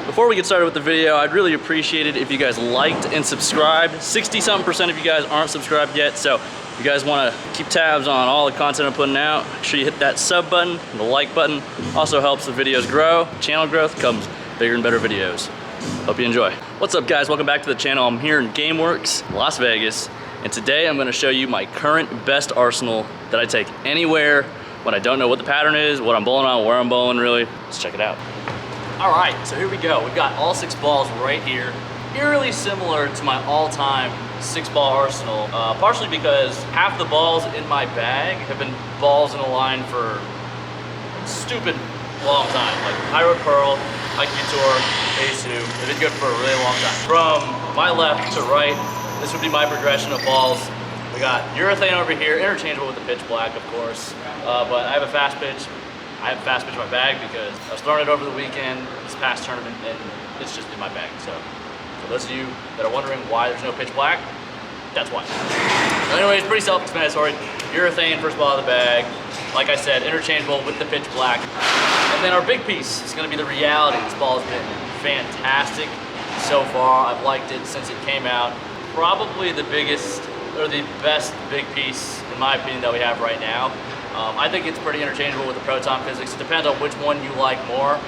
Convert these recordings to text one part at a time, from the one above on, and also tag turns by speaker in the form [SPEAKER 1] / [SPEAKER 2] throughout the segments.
[SPEAKER 1] Before we get started with the video, I'd really appreciate it if you guys liked and subscribed. 60-something% of you guys aren't subscribed yet, so if you guys want to keep tabs on all the content I'm putting out, make sure you hit that sub button and the like button. Also helps the videos grow. Channel growth comes bigger and better videos. Hope you enjoy. What's up, guys? Welcome back to the channel. I'm here in GameWorks, Las Vegas, and today I'm going to show you my current best arsenal that I take anywhere when I don't know what the pattern is, what I'm bowling on, where I'm bowling, really. Let's check it out. All right, so here we go. We've got all 6 balls right here. Eerily similar to my all-time 6-ball arsenal, partially because half the balls in my bag have been balls in a line for a stupid long time. Like High Road Pearl, IQ Tour, A2, they've been good for a really long time. From my left to right, this would be my progression of balls. We got urethane over here, interchangeable with the pitch black, of course, but I have a fast pitch. I have a fast pitch in my bag because I was throwing it over the weekend, this past tournament, and it's just in my bag. So for those of you that are wondering why there's no pitch black, that's why. So anyways, pretty self-explanatory. Urethane, first ball of the bag. Like I said, interchangeable with the pitch black. And then our big piece is gonna be the reality. This ball has been fantastic so far. I've liked it since it came out. Probably the biggest, or the best big piece, in my opinion, that we have right now. I think it's pretty interchangeable with the proton physics. It depends on which one you like more.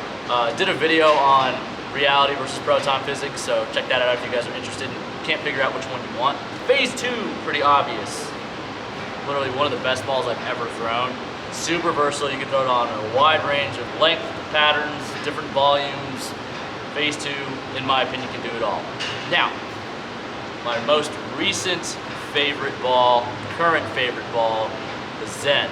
[SPEAKER 1] Did a video on reality versus proton physics, so check that out if you guys are interested and can't figure out which one you want. Phase 2, pretty obvious. Literally one of the best balls I've ever thrown. Super versatile, you can throw it on a wide range of length patterns, different volumes. Phase 2, in my opinion, can do it all. Now, my most recent favorite ball, current favorite ball, the Zen.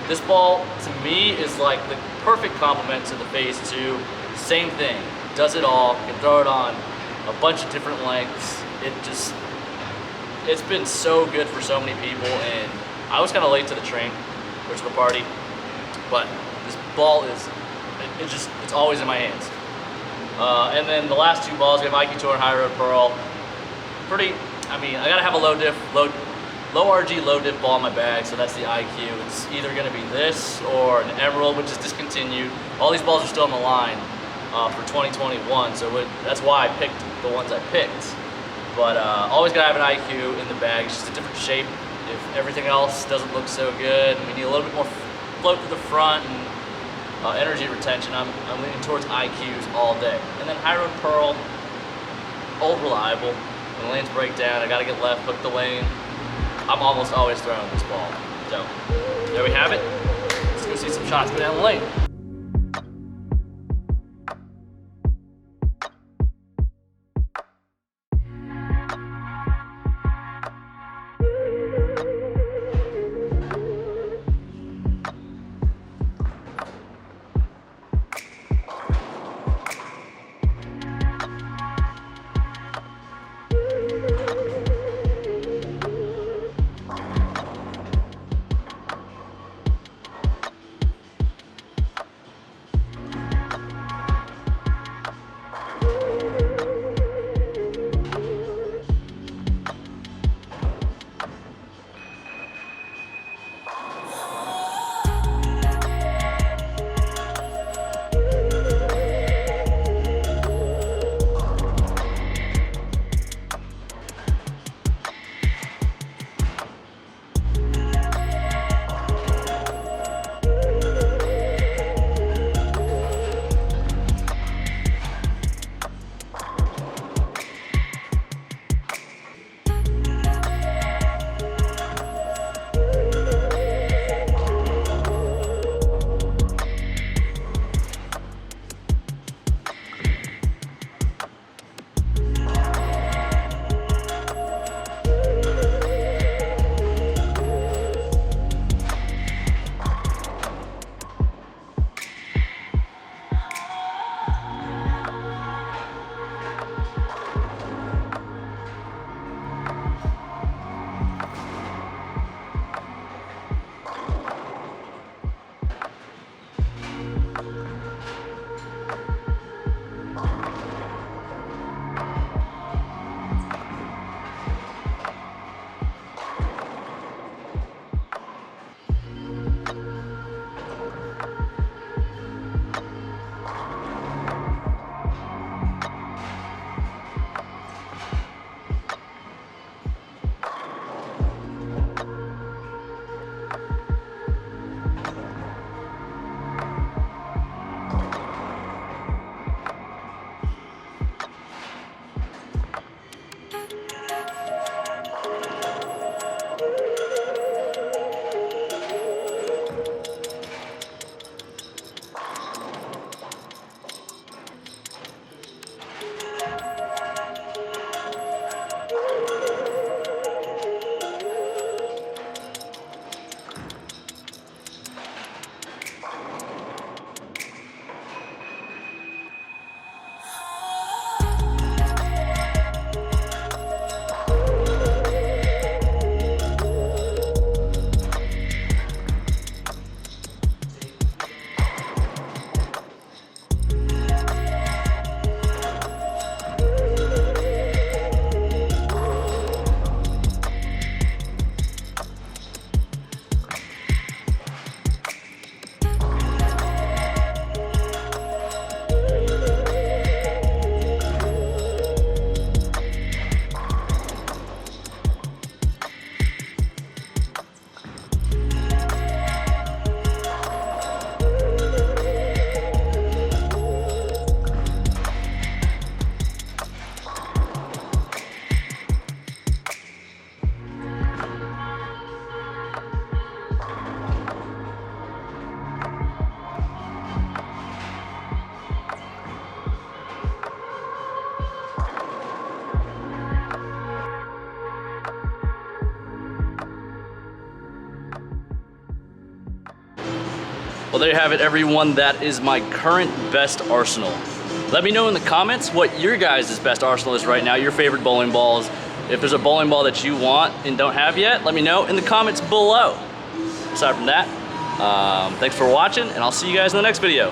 [SPEAKER 1] This ball, to me, is like the perfect complement to the Phase 2. Same thing, does it all. You can throw it on a bunch of different lengths. It's been so good for so many people, and I was kind of late to the train, or to the party, but this ball is, it's always in my hands. And then the last 2 balls, we have IQ Tour and High Road Pearl. I gotta have a low RG, low diff ball in my bag, so that's the IQ. It's either gonna be this or an Emerald, which is discontinued. All these balls are still in the line for 2021, so that's why I picked the ones I picked. But always gotta have an IQ in the bag. It's just a different shape. If everything else doesn't look so good, we need a little bit more float to the front and energy retention. I'm leaning towards IQs all day. And then High Road Pearl, old reliable. When the lanes break down, I gotta get left, hook the lane. I'm almost always throwing this ball. So there we have it. Let's go see some shots go down the lane. Well, there you have it, everyone. That is my current best arsenal. Let me know in the comments what your guys' best arsenal is right now, your favorite bowling balls. If there's a bowling ball that you want and don't have yet, let me know in the comments below. Aside from that, thanks for watching, and I'll see you guys in the next video.